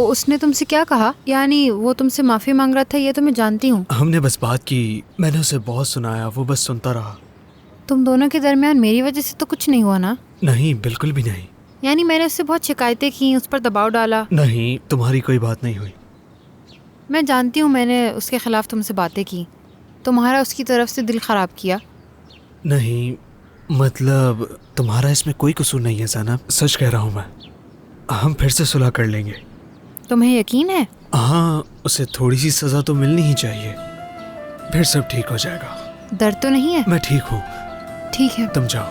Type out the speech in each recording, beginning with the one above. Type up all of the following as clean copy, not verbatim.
उसने तुमसे क्या कहा? यानी वो तुमसे माफी मांग रहा था, ये तो मैं जानती हूँ। हमने बस बात की, मैंने उसे बहुत सुनाया, वो बस सुनता रहा। तुम दोनों के दरमियान मेरी वजह से तो कुछ नहीं हुआ ना? नहीं, बिल्कुल भी नहीं। यानी मैंने उससे बहुत शिकायतें की, उस पर दबाव डाला? नहीं, तुम्हारी कोई बात नहीं हुई। मैं जानती हूँ मैंने उसके खिलाफ तुमसे बातें की, तुम्हारा उसकी तरफ से दिल खराब किया। नहीं, मतलब तुम्हारा इसमें कोई कसूर नहीं है ज़ैनब, सच कह रहा हूँ मैं। हम फिर से सुलह कर लेंगे। तुम्हें यकीन है? हाँ, उसे थोड़ी सी सज़ा तो मिलनी ही चाहिए, फिर सब ठीक हो जाएगा। दर्द तो नहीं है? मैं ठीक हूँ। ठीक है। तुम जाओ,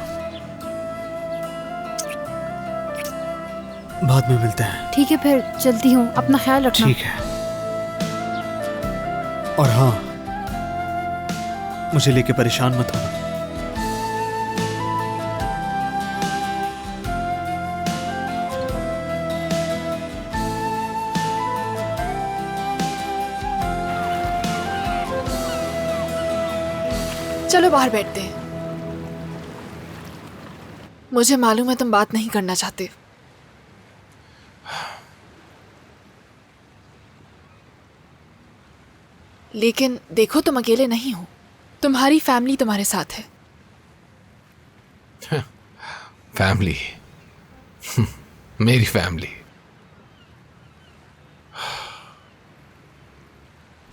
बाद में मिलते हैं। ठीक है, फिर चलती हूँ, अपना ख्याल रखना। ठीक है। और हाँ, मुझे लेके परेशान मत होना। चलो बाहर बैठते हैं। मुझे मालूम है तुम बात नहीं करना चाहते, लेकिन देखो तुम अकेले नहीं हो, तुम्हारी फैमिली तुम्हारे साथ है। फैमिली? मेरी फैमिली?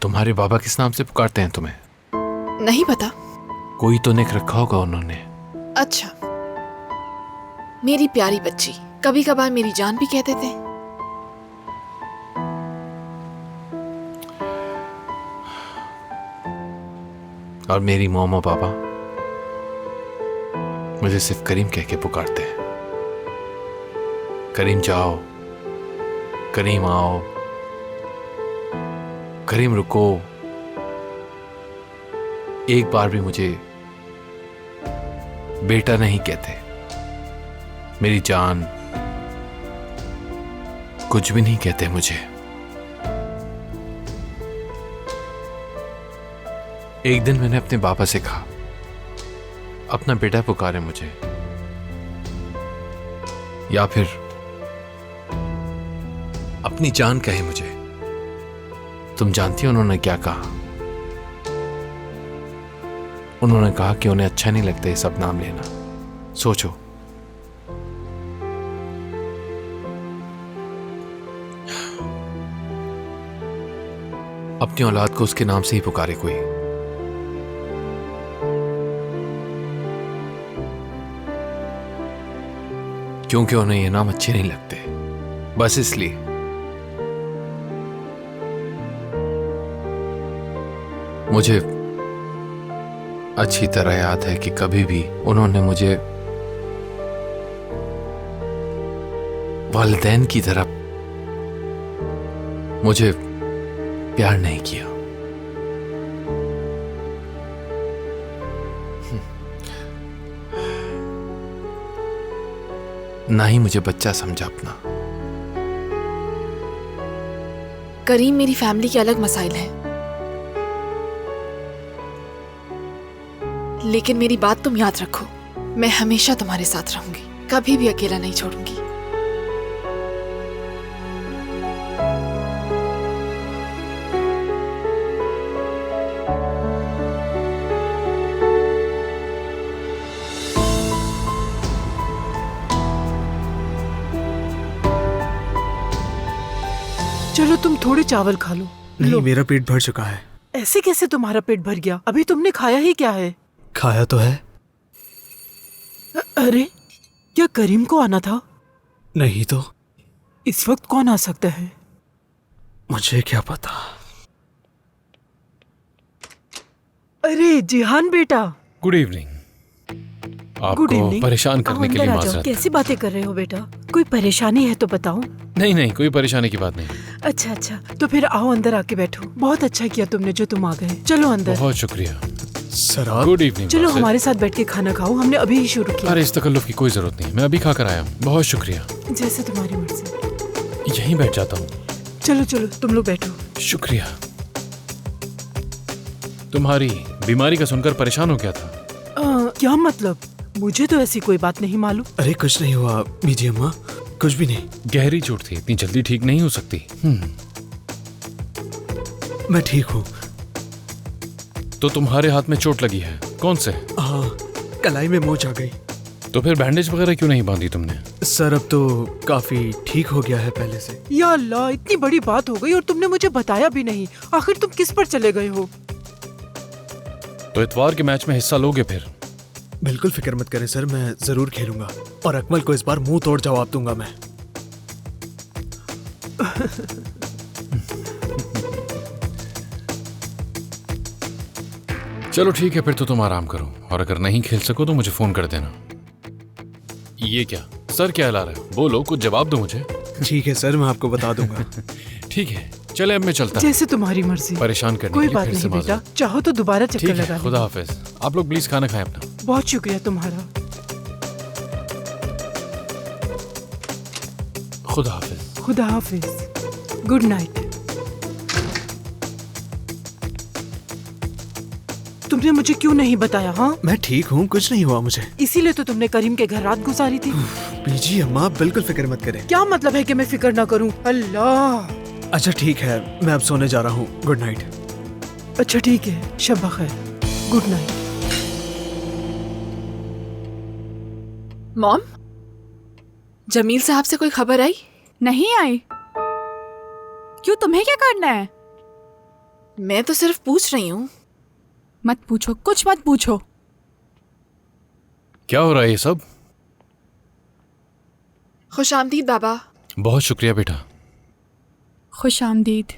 तुम्हारे बाबा किस नाम से पुकारते हैं तुम्हें? नहीं पता। कोई तो निक रखा होगा उन्होंने। अच्छा, मेरी प्यारी बच्ची, कभी कभार मेरी जान भी कहते थे। और मेरी मोम और पापा मुझे सिर्फ करीम कह के पुकारते हैं। करीम जाओ, करीम आओ, करीम रुको। एक बार भी मुझे बेटा नहीं कहते, मेरी जान कुछ भी नहीं कहते मुझे। एक दिन मैंने अपने पापा से कहा, अपना बेटा पुकारे मुझे, या फिर अपनी जान कहे मुझे। तुम जानती हो उन्होंने क्या कहा? उन्होंने कहा कि उन्हें अच्छा नहीं लगता ये सब नाम लेना। सोचो, अपनी औलाद को उसके नाम से ही पुकारे कोई। क्योंकि उन्हें ये नाम अच्छे नहीं लगते, बस इसलिए। मुझे अच्छी तरह याद है कि कभी भी उन्होंने मुझे वालिदैन की तरह मुझे प्यार नहीं किया। ना ही मुझे बच्चा समझा अपना। करीम, मेरी फैमिली के अलग मसाइल हैं, लेकिन मेरी बात तुम याद रखो, मैं हमेशा तुम्हारे साथ रहूंगी, कभी भी अकेला नहीं छोड़ूंगी। चलो तुम थोड़े चावल खा लो। नहीं, मेरा पेट भर चुका है। ऐसे कैसे तुम्हारा पेट भर गया? अभी तुमने खाया ही क्या है? खाया तो है। अरे, क्या करीम को आना था? नहीं तो इस वक्त कौन आ सकता है? मुझे क्या पता। अरे जिहान बेटा, गुड इवनिंग। गुड आपको इवनिंग। परेशान करने के लिए अंदर आ जाओ। माजरत। कैसी बातें कर रहे हो बेटा? कोई परेशानी है तो बताओ। नहीं नहीं, कोई परेशानी की बात नहीं। अच्छा अच्छा, तो फिर आओ अंदर आके बैठो। बहुत अच्छा किया तुमने जो तुम आ गए। चलो अंदर। बहुत शुक्रिया। सराब? Good evening. चलो हमारे साथ बैठ के खाना खाओ, हमने अभी ही शुरू किया। अरे इस तकल्लुफ की कोई जरूरत नहीं, मैं अभी खाकर आया हूँ। बहुत शुक्रिया। जैसे तुम्हारी मर्जी। यहीं बैठ जाता हूँ। चलो चलो तुम लोग बैठो। शुक्रिया। तुम्हारी बीमारी का सुनकर परेशान हो गया था। क्या मतलब? मुझे तो ऐसी कोई बात नहीं मालूम। अरे कुछ नहीं हुआ बीजी अम्मा, कुछ भी नहीं। गहरी चोट थी, इतनी जल्दी ठीक नहीं हो सकती। मैं ठीक हूँ। तो तुम्हारे हाथ में चोट लगी है? कौन से? हाँ, कलाई में मोच आ गई। तो फिर बैंडेज वगैरह क्यों नहीं बांधी तुमने? सर अब तो काफी ठीक हो गया है पहले से। या अल्लाह, इतनी बड़ी बात हो गई और तुमने मुझे बताया भी नहीं। आखिर तुम किस पर चले गए हो? तो इतवार के मैच में हिस्सा लोगे फिर? बिल्कुल फिक्र मत करें सर, मैं जरूर खेलूंगा और अकमल को इस बार मुंह तोड़ जवाब दूंगा मैं। चलो ठीक है, फिर तो तुम आराम करो और अगर नहीं खेल सको तो मुझे फोन कर देना। ये क्या सर, क्या हिला रहे हो? बोलो, कुछ जवाब दो मुझे। ठीक है सर, मैं आपको बता दूंगा। ठीक है, चले अब मैं चलता हूँ। जैसे तुम्हारी मर्जी। परेशान करने कोई के लिए बात फिर से नहीं बेटा, माजूर। चाहो तो दोबारा चक्कर ठीक लगा है, लेना। खुदा हाफिज। आप लोग प्लीज खाना खाएं अपना। बहुत शुक्रिया तुम्हारा। खुदा हाफिज। खुदा हाफिज। Good night. तुमने मुझे क्यों नहीं बताया? हाँ, मैं ठीक हूँ, कुछ नहीं हुआ मुझे। इसीलिए तो तुमने करीम के घर रात गुजारी थी। बीजी अम्मा, आप बिल्कुल फिक्र मत करें। क्या मतलब है कि मैं फिक्र ना करूं? अल्लाह। अच्छा ठीक है, मैं अब सोने जा रहा हूँ। Good night. अच्छा ठीक है, शब बखैर। Good night. Mom, Jameel sahab से कोई खबर आई? नहीं आई। क्यों, तुम्हें क्या करना है? मैं तो सिर्फ पूछ रही हूँ। मत पूछो, कुछ मत पूछो। क्या हो रहा है ये सब? खुश आमदीद बाबा। बहुत शुक्रिया बेटा। खुश आमदीद।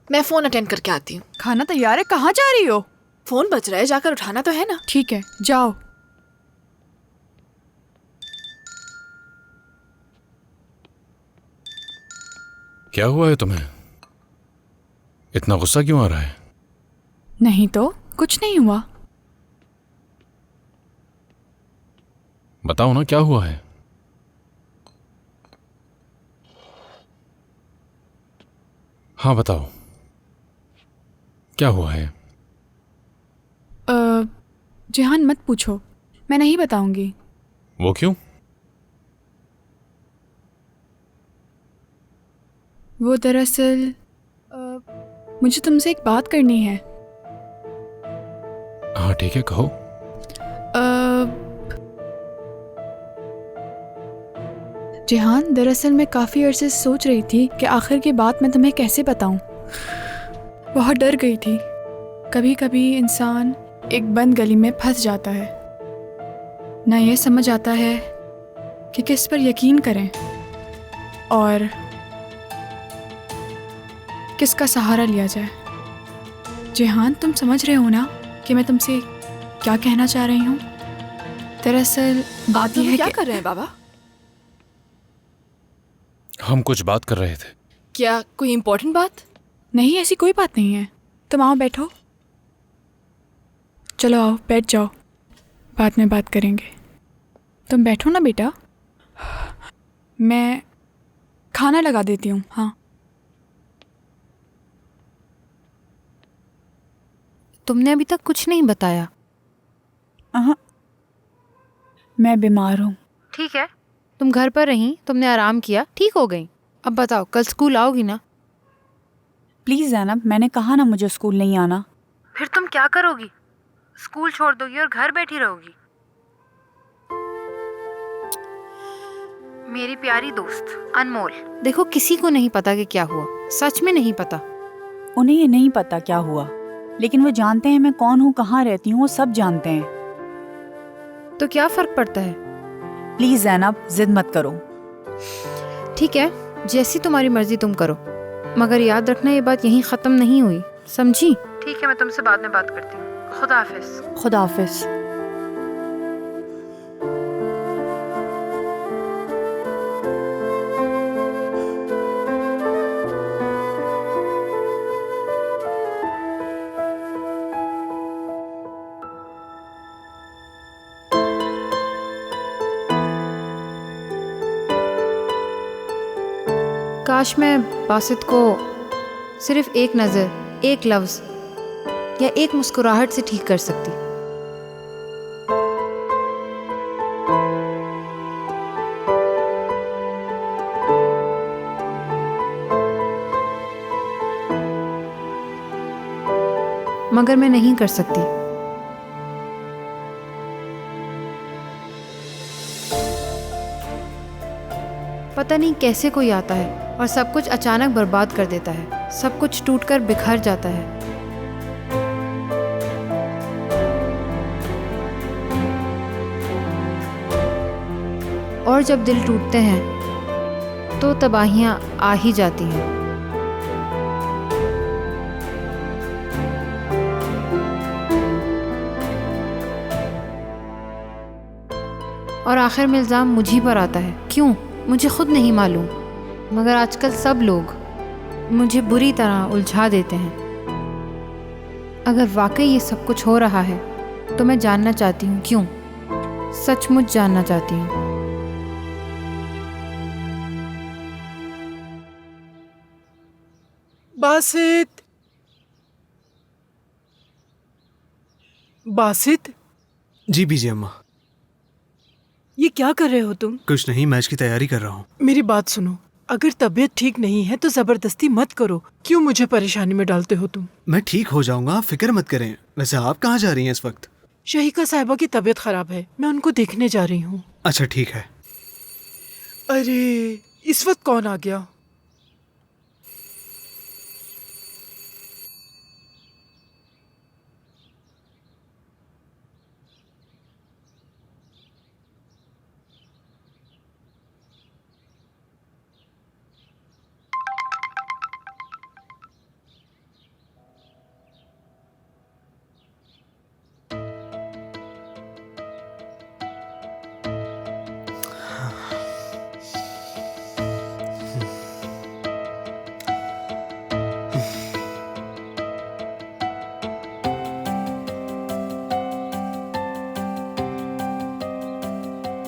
मैं फोन अटेंड करके आती हूँ। खाना तैयार है, कहाँ जा रही हो? फोन बज रहा है, जाकर उठाना तो है ना। ठीक है, जाओ। क्या हुआ है तुम्हें? इतना गुस्सा क्यों आ रहा है? नहीं तो कुछ नहीं हुआ। बताओ ना, क्या हुआ है? हाँ बताओ, क्या हुआ है? जिहान मत पूछो, मैं नहीं बताऊंगी। वो क्यों? वो दरअसल मुझे तुमसे एक बात करनी है। हाँ ठीक है, कहो। जिहान, दरअसल मैं काफ़ी अरसे से सोच रही थी कि आखिर की बात मैं तुम्हें कैसे बताऊं। बहुत डर गई थी। कभी कभी इंसान एक बंद गली में फंस जाता है, ना ये समझ आता है कि किस पर यकीन करें और किसका सहारा लिया जाए। जिहान, तुम समझ रहे हो ना कि मैं तुमसे क्या कहना चाह रही हूँ? दरअसल बात यह है क्या कि कर रहे हैं बाबा? हम कुछ बात कर रहे थे। क्या कोई इम्पोर्टेंट बात? नहीं, ऐसी कोई बात नहीं है। तुम आओ, बैठो। चलो आओ, बैठ जाओ, बाद में बात करेंगे। तुम बैठो ना बेटा, मैं खाना लगा देती हूँ। हाँ, तुमने अभी तक कुछ नहीं बताया। मैं बीमार हूँ। ठीक है, तुम घर पर रही, तुमने आराम किया, ठीक हो गई। अब बताओ, कल स्कूल आओगी ना? प्लीज़ ज़ैनब, मैंने कहा ना मुझे स्कूल नहीं आना। फिर तुम क्या करोगी? स्कूल छोड़ दोगी और घर बैठी रहोगी? मेरी प्यारी दोस्त अनमोल, देखो किसी को नहीं पता कि क्या हुआ, सच में नहीं पता। उन्हें ये नहीं पता क्या हुआ, लेकिन वो जानते हैं मैं कौन हूँ, कहाँ रहती हूँ, वो सब जानते हैं। तो क्या फर्क पड़ता है? प्लीज़ ज़ैनब, जिद मत करो। ठीक है, जैसी तुम्हारी मर्जी तुम करो, मगर याद रखना ये बात यहीं ख़त्म नहीं हुई, समझी? ठीक है, मैं तुमसे बाद में बात करती हूँ। खुदा हाफिज। खुदा हाफिज। काश मैं बासित को सिर्फ एक नज़र, एक लफ्ज़ या एक मुस्कुराहट से ठीक कर सकती। मगर मैं नहीं कर सकती। पता नहीं कैसे कोई आता है और सब कुछ अचानक बर्बाद कर देता है। सब कुछ टूटकर बिखर जाता है। और जब दिल टूटते हैं तो तबाहियां आ ही जाती हैं। और आखिर में इल्ज़ाम मुझी पर आता है। क्यों, मुझे खुद नहीं मालूम, मगर आजकल सब लोग मुझे बुरी तरह उलझा देते हैं। अगर वाकई ये सब कुछ हो रहा है तो मैं जानना चाहती हूँ क्यों, सचमुच जानना चाहती हूँ। बासित, बासित, जी बीजी अम्मा। ये क्या कर रहे हो तुम? कुछ नहीं, मैच की तैयारी कर रहा हूँ। मेरी बात सुनो, अगर तबीयत ठीक नहीं है तो जबरदस्ती मत करो। क्यों मुझे परेशानी में डालते हो तुम? मैं ठीक हो जाऊंगा, आप फिक्र मत करें। वैसे आप कहाँ जा रही हैं इस वक्त? शहीका साहिबा की तबीयत खराब है, मैं उनको देखने जा रही हूँ। अच्छा ठीक है। अरे इस वक्त कौन आ गया?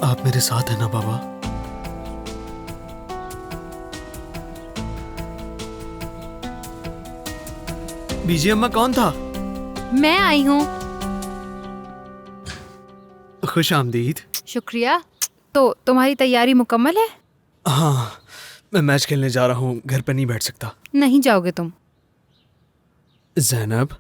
आप मेरे साथ हैं ना बाबा? बीजी अम्मा कौन था? मैं आई हूँ। खुश आमदीद। शुक्रिया। तो तुम्हारी तैयारी मुकम्मल है? हाँ, मैं मैच खेलने जा रहा हूँ, घर पर नहीं बैठ सकता। नहीं जाओगे तुम? ज़ैनब,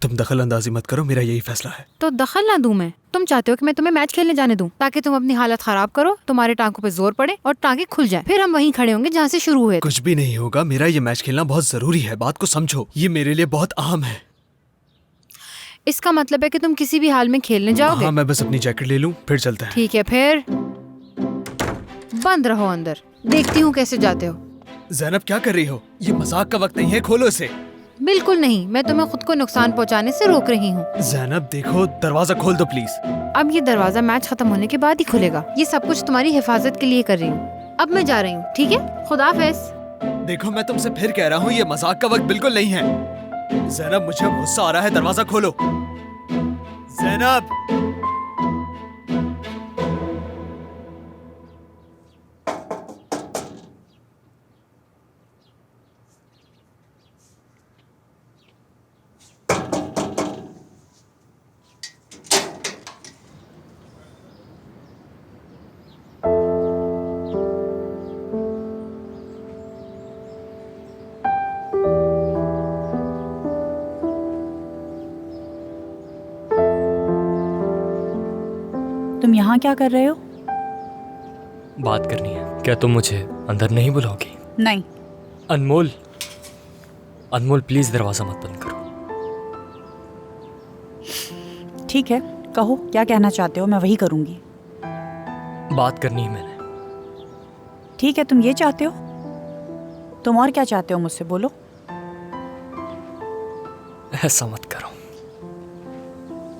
तुम दखल अंदाजी मत करो, मेरा यही फैसला है। तो दखल ना दूं मैं? तुम चाहते हो कि मैं तुम्हें मैच खेलने जाने दूं ताकि तुम अपनी हालत खराब करो, तुम्हारे टांगों पे जोर पड़े और टांगे खुल जाए, फिर हम वहीं खड़े होंगे जहाँ से शुरू हुए थे। कुछ भी नहीं होगा, मेरा ये मैच खेलना बहुत जरूरी है, बात को समझो। ये मेरे लिए बहुत अहम है। इसका मतलब है कि तुम किसी भी हाल में खेलने जाओगे? हाँ, मैं बस अपनी जैकेट ले लूं, फिर चलते हैं। ठीक है, फिर बंद रहो अंदर, देखती हूँ कैसे जाते हो। ज़ैनब क्या कर रही हो? ये मजाक का वक्त नहीं है, खोलो इसे। बिल्कुल नहीं, मैं तुम्हें खुद को नुकसान पहुँचाने से रोक रही हूँ। ज़ैनब देखो, दरवाजा खोल दो प्लीज। अब ये दरवाजा मैच खत्म होने के बाद ही खुलेगा। ये सब कुछ तुम्हारी हिफाजत के लिए कर रही हूँ। अब मैं जा रही हूँ, ठीक है? खुदा हाफिज़। देखो मैं तुमसे फिर कह रहा हूँ, ये मजाक का वक्त बिल्कुल नहीं है। ज़ैनब मुझे अब गुस्सा आ रहा है, दरवाजा खोलो। ज़ैनब। तुम यहाँ क्या कर रहे हो? बात करनी है। क्या तुम मुझे अंदर नहीं बुलाओगी? नहीं। अनमोल, अनमोल प्लीज दरवाजा मत बंद करो। ठीक है, कहो क्या कहना चाहते हो, मैं वही करूँगी। बात करनी है मैंने। ठीक है, तुम ये चाहते हो? तुम और क्या चाहते हो मुझसे, बोलो। ऐसा मत करो,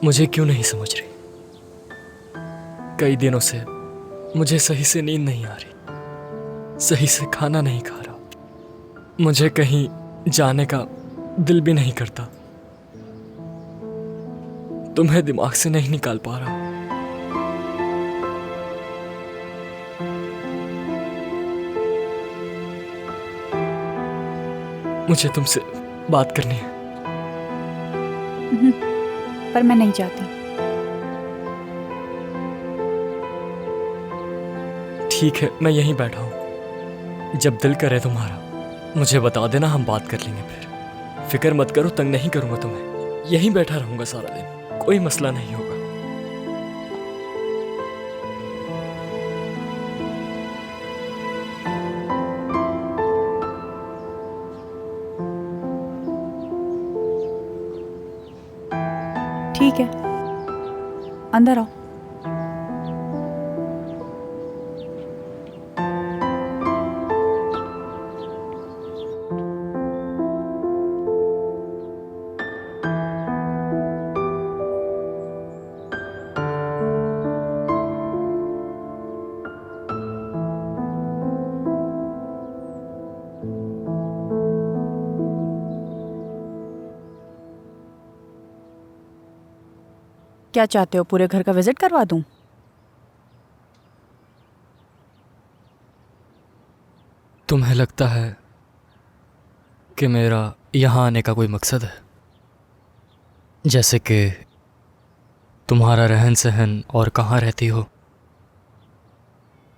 मुझे क्यों नहीं समझ रही? कई दिनों से मुझे सही से नींद नहीं आ रही, सही से खाना नहीं खा रहा, मुझे कहीं जाने का दिल भी नहीं करता। तुम्हें दिमाग से नहीं निकाल पा रहा। मुझे तुमसे बात करनी है। पर मैं नहीं चाहती। ठीक है, मैं यहीं बैठा हूं। जब दिल करे तुम्हारा मुझे बता देना, हम बात कर लेंगे फिर। फिक्र मत करो, तंग नहीं करूंगा तुम्हें। यहीं बैठा रहूंगा सारा दिन, कोई मसला नहीं होगा। ठीक है, अंदर आओ। क्या चाहते हो, पूरे घर का विजिट करवा दूं? तुम्हें लगता है कि मेरा यहाँ आने का कोई मकसद है? जैसे कि तुम्हारा रहन सहन और कहाँ रहती हो,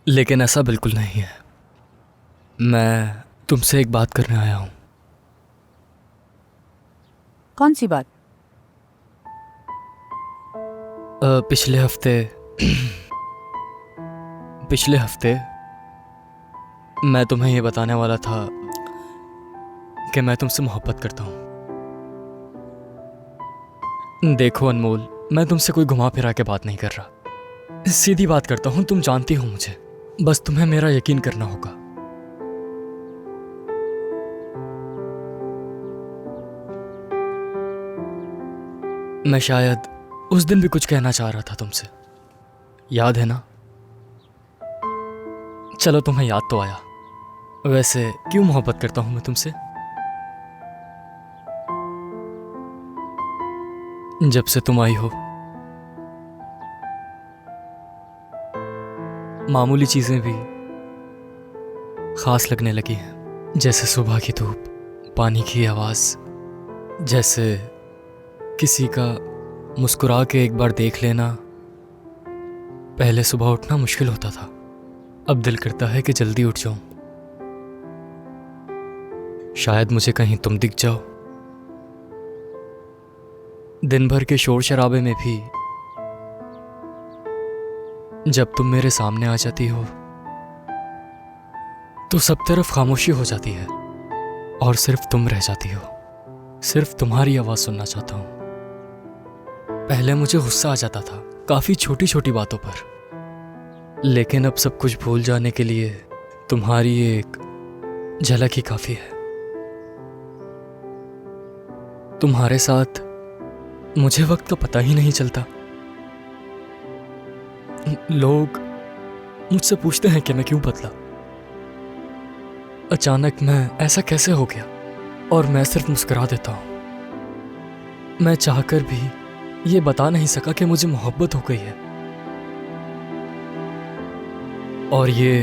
लेकिन ऐसा बिल्कुल नहीं है। मैं तुमसे एक बात करने आया हूँ। कौन सी बात? पिछले हफ्ते मैं तुम्हें ये बताने वाला था कि मैं तुमसे मोहब्बत करता हूँ। देखो अनमोल, मैं तुमसे कोई घुमा फिरा के बात नहीं कर रहा, सीधी बात करता हूँ। तुम जानती हो मुझे, बस तुम्हें मेरा यकीन करना होगा। मैं शायद उस दिन भी कुछ कहना चाह रहा था तुमसे, याद है ना? चलो, तुम्हें याद तो आया। वैसे क्यों मोहब्बत करता हूं मैं तुमसे? जब से तुम आई हो, मामूली चीजें भी खास लगने लगी हैं। जैसे सुबह की धूप, पानी की आवाज, जैसे किसी का मुस्कुरा के एक बार देख लेना। पहले सुबह उठना मुश्किल होता था, अब दिल करता है कि जल्दी उठ जाऊं। शायद मुझे कहीं तुम दिख जाओ। दिन भर के शोर शराबे में भी जब तुम मेरे सामने आ जाती हो तो सब तरफ खामोशी हो जाती है और सिर्फ तुम रह जाती हो। सिर्फ तुम्हारी आवाज सुनना चाहता हूं। पहले मुझे गुस्सा आ जाता था काफी छोटी छोटी बातों पर, लेकिन अब सब कुछ भूल जाने के लिए तुम्हारी एक झलक ही काफी है। तुम्हारे साथ मुझे वक्त का पता ही नहीं चलता। लोग मुझसे पूछते हैं कि मैं क्यों बदला, अचानक मैं ऐसा कैसे हो गया, और मैं सिर्फ मुस्कुरा देता हूं। मैं चाहकर भी ये बता नहीं सका कि मुझे मोहब्बत हो गई है, और ये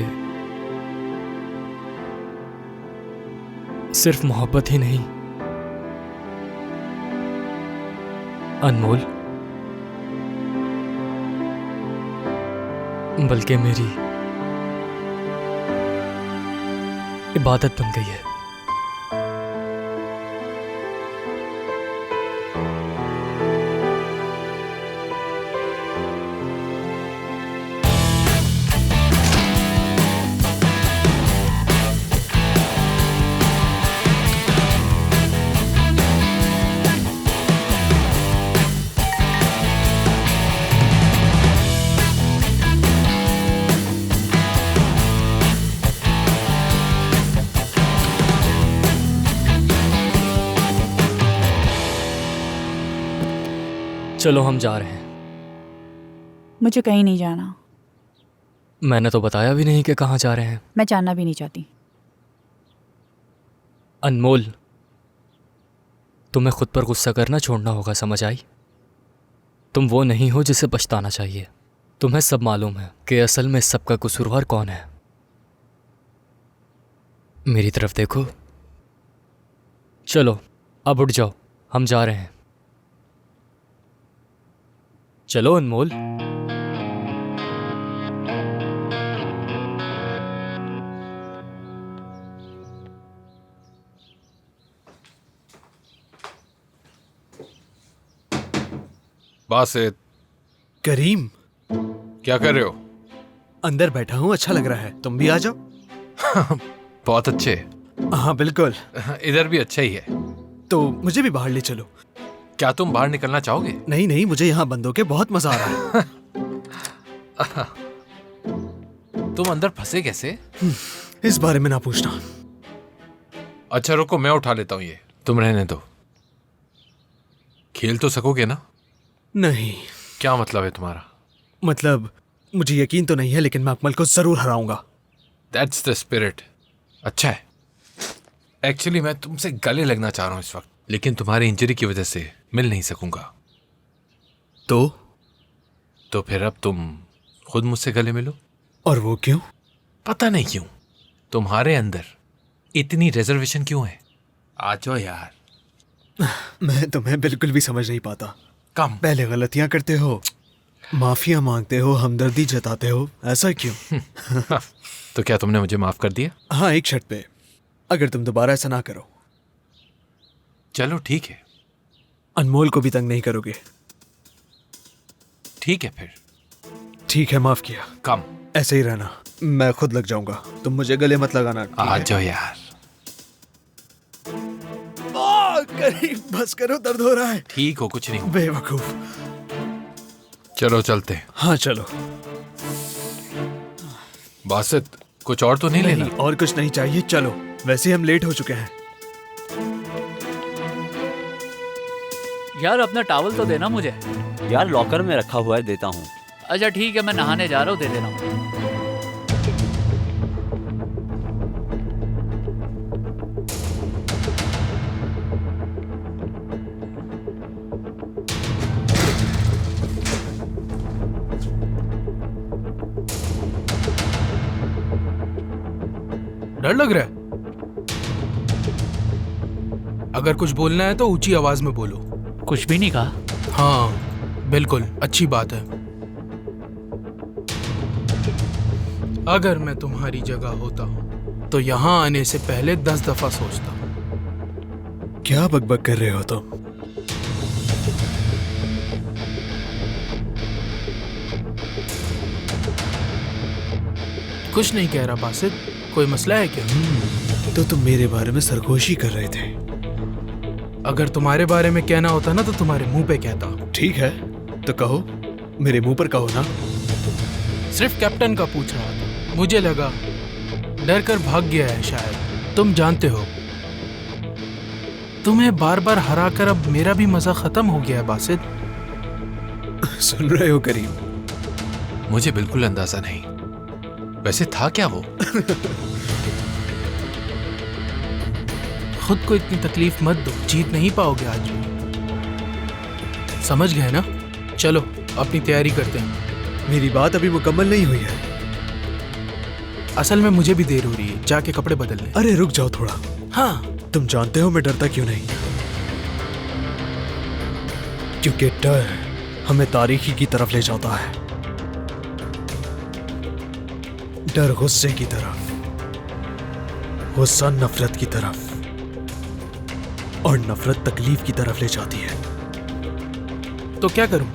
सिर्फ मोहब्बत ही नहीं अनमोल, बल्कि मेरी इबादत बन गई है। चलो, हम जा रहे हैं। मुझे कहीं नहीं जाना। मैंने तो बताया भी नहीं कि कहाँ जा रहे हैं। मैं जानना भी नहीं चाहती। अनमोल, तुम्हें खुद पर गुस्सा करना छोड़ना होगा, समझ आई? तुम वो नहीं हो जिसे पछताना चाहिए। तुम्हें सब मालूम है कि असल में इस सब का कसूरवार कौन है। मेरी तरफ देखो। चलो, अब उठ जाओ, हम जा रहे हैं। चलो अनमोल। बासित, करीम, क्या कर रहे हो? अंदर बैठा हूँ, अच्छा लग रहा है, तुम भी आ जाओ। बहुत अच्छे। हाँ बिल्कुल। इधर भी अच्छा ही है। तो मुझे भी बाहर ले चलो। क्या तुम बाहर निकलना चाहोगे? नहीं नहीं, मुझे यहाँ बंद होके बहुत मजा आ रहा है। तुम अंदर फंसे कैसे? इस बारे में ना पूछना। अच्छा रुको, मैं उठा लेता हूँ ये, तुम रहने दो। खेल तो सकोगे ना? नहीं। क्या मतलब है तुम्हारा? मतलब मुझे यकीन तो नहीं है, लेकिन मैं अकमल को जरूर हराऊंगा। That's the spirit. अच्छा है। एक्चुअली मैं तुमसे गले लगना चाह रहा हूँ इस वक्त, लेकिन तुम्हारी इंजरी की वजह से मिल नहीं सकूंगा। तो फिर अब तुम खुद मुझसे गले मिलो। और वो क्यों? पता नहीं क्यों तुम्हारे अंदर इतनी रिजर्वेशन क्यों है। आ जाओ यार। मैं तुम्हें बिल्कुल भी समझ नहीं पाता। कम। पहले गलतियां करते हो, माफिया मांगते हो, हमदर्दी जताते हो, ऐसा क्यों? तो क्या तुमने मुझे माफ कर दिया? हाँ, एक शर्त पे, अगर तुम दोबारा ऐसा ना करो। चलो ठीक है। अनमोल को भी तंग नहीं करोगे? ठीक है फिर। ठीक है, माफ किया। कम। ऐसे ही रहना, मैं खुद लग जाऊंगा, तुम मुझे गले मत लगाना। आ जाओ यार। करीब, बस करो, दर्द हो रहा है। ठीक हो, कुछ नहीं हो। बेवकूफ। चलो चलते हैं। हाँ चलो। बासित, कुछ और तो नहीं लेना? और कुछ नहीं चाहिए, चलो, वैसे हम लेट हो चुके हैं। यार अपना टॉवल तो देना मुझे। यार लॉकर में रखा हुआ है, देता हूँ। अच्छा ठीक है, मैं नहाने जा रहा हूँ, दे देना। डर लग रहा है? अगर कुछ बोलना है तो ऊंची आवाज में बोलो। कुछ भी नहीं कहा। हाँ बिल्कुल, अच्छी बात है। अगर मैं तुम्हारी जगह होता हूं तो यहां आने से पहले 10 दफा सोचता। क्या बकबक कर रहे हो तुम? कुछ नहीं कह रहा बासित, कोई मसला है क्या? तो तुम मेरे बारे में सरगोशी कर रहे थे। अगर तुम्हारे बारे में कहना होता ना तो तुम्हारे मुंह पे कहता। ठीक है, तो कहो, मेरे मुंह पर कहो ना। सिर्फ कैप्टन का पूछ रहा था, मुझे लगा डर कर भाग गया है शायद। तुम जानते हो, तुम्हें बार बार हरा कर अब मेरा भी मजा खत्म हो गया है बासित। सुन रहे हो करीम? मुझे बिल्कुल अंदाजा नहीं। वैसे था क्या वो? खुद को इतनी तकलीफ मत दो, जीत नहीं पाओगे आज भी। समझ गए ना? चलो अपनी तैयारी करते हैं। मेरी बात अभी मुकम्मल नहीं हुई है। असल में मुझे भी देर हो रही है, जाके कपड़े बदल लें। अरे रुक जाओ थोड़ा। हाँ, तुम जानते हो मैं डरता क्यों नहीं? क्योंकि डर हमें तारीकी की तरफ ले जाता है। डर गुस्से की तरफ, गुस्सा नफरत की तरफ, और नफरत तकलीफ की तरफ ले जाती है। तो क्या करूं?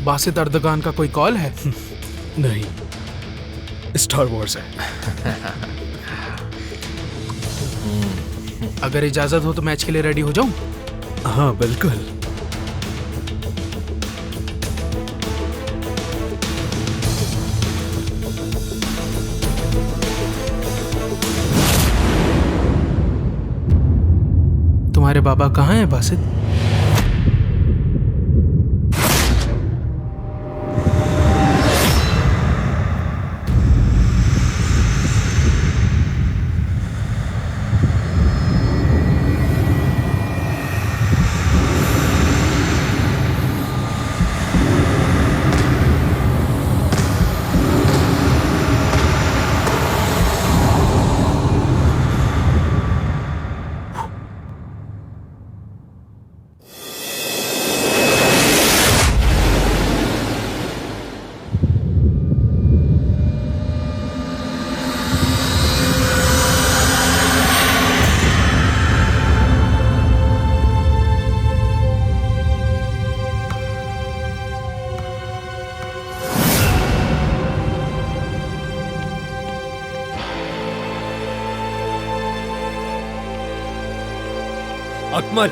बासित अर्दगान का कोई कॉल है? नहीं, स्टार वॉर्स है। अगर इजाजत हो तो मैच के लिए रेडी हो जाऊं? हाँ बिल्कुल। तुम्हारे बाबा कहाँ हैं बासित? अकमल,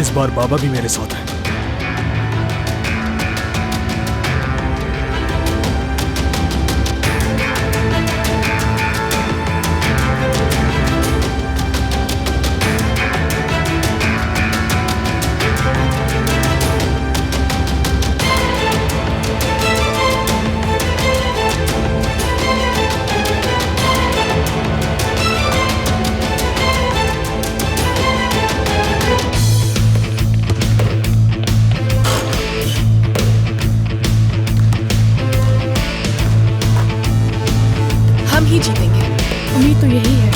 इस बार बाबा भी मेरे साथ है। हम ही जीतेंगे। उम्मीद तो यही है।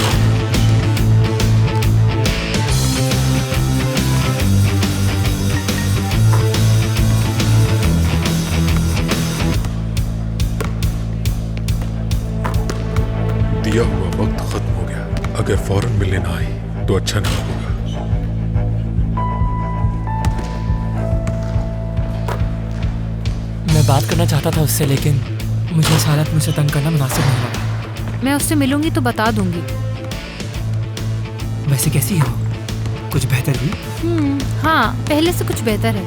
दिया हुआ वक्त खत्म हो गया। अगर फौरन मिलने ना आई तो अच्छा नहीं होगा। मैं बात करना चाहता था उससे, लेकिन मुझे इस हालत में उसे तंग करना मुनासिब नहीं लगा। मैं उससे मिलूंगी तो बता दूंगी। वैसे कैसी है वो? कुछ बेहतर हुई? हाँ, पहले से कुछ बेहतर है।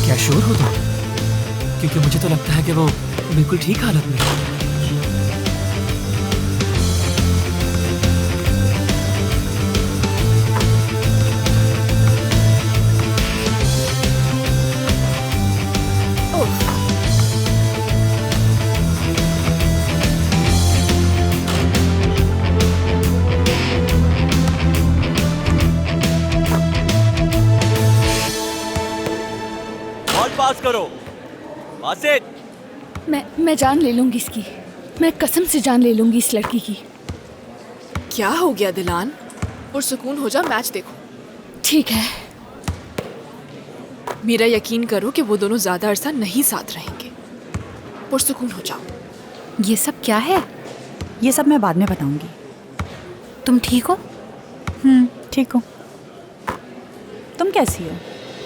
क्या शोर हो तुम? क्योंकि मुझे तो लगता है कि वो बिल्कुल ठीक हालत में है। पास करो बासित। मैं जान ले लूंगी इसकी। मैं कसम से जान ले लूंगी इस लड़की की। क्या हो गया दिलान? पुरसुकून हो जा, मैच देखो। ठीक है। मेरा यकीन करो कि वो दोनों ज्यादा अरसा नहीं साथ रहेंगे। पुरसुकून हो जाओ। ये सब क्या है? ये सब मैं बाद में बताऊंगी। तुम ठीक हो? ठीक हूँ। तुम कैसी हो?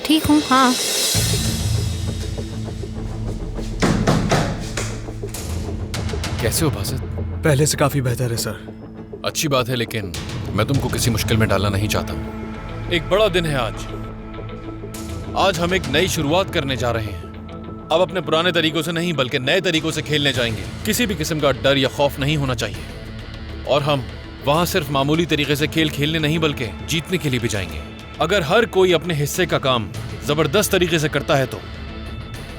ठीक हूँ, हाँ। कैसे हो बासित? पहले से काफी बेहतर है सर। अच्छी बात है, लेकिन मैं तुमको किसी मुश्किल में डालना नहीं चाहता। एक बड़ा दिन है आज हम एक नई शुरुआत करने जा रहे हैं। अब अपने पुराने तरीकों से नहीं बल्कि नए तरीकों से खेलने जाएंगे। किसी भी किस्म का डर या खौफ नहीं होना चाहिए। और हम वहां सिर्फ मामूली तरीके से खेल खेलने नहीं बल्कि जीतने के लिए भी जाएंगे। अगर हर कोई अपने हिस्से का काम जबरदस्त तरीके से करता है तो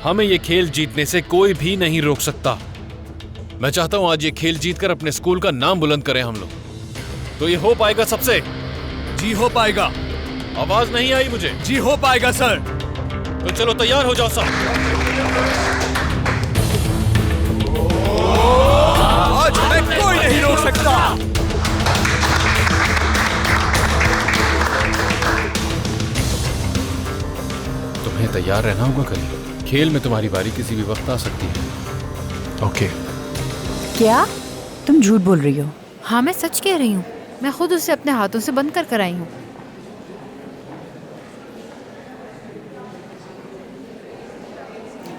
हमें यह खेल जीतने से कोई भी नहीं रोक सकता। मैं चाहता हूं आज ये खेल जीतकर अपने स्कूल का नाम बुलंद करें हम लोग। तो ये हो पाएगा सबसे? जी हो पाएगा। आवाज नहीं आई मुझे। जी हो पाएगा सर। तो चलो तैयार हो जाओ सब। आज हमें कोई नहीं रोक सकता। तुम्हें तैयार रहना होगा कल। खेल में तुम्हारी बारी किसी भी वक्त आ सकती है। ओके। क्या तुम झूठ बोल रही हो? हाँ, मैं सच कह रही हूँ। मैं खुद उसे अपने हाथों से बंद कर आई हूँ।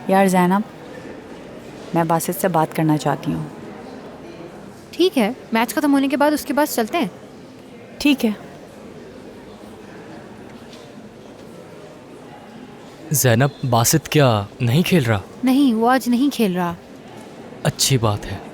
यार ज़ैनब, मैं बासित से बात करना चाहती हूँ। ठीक है, मैच खत्म होने के बाद उसके पास चलते हैं। ठीक है। ज़ैनब, बासित क्या नहीं खेल रहा? नहीं, वो आज नहीं खेल रहा। अच्छी बात है।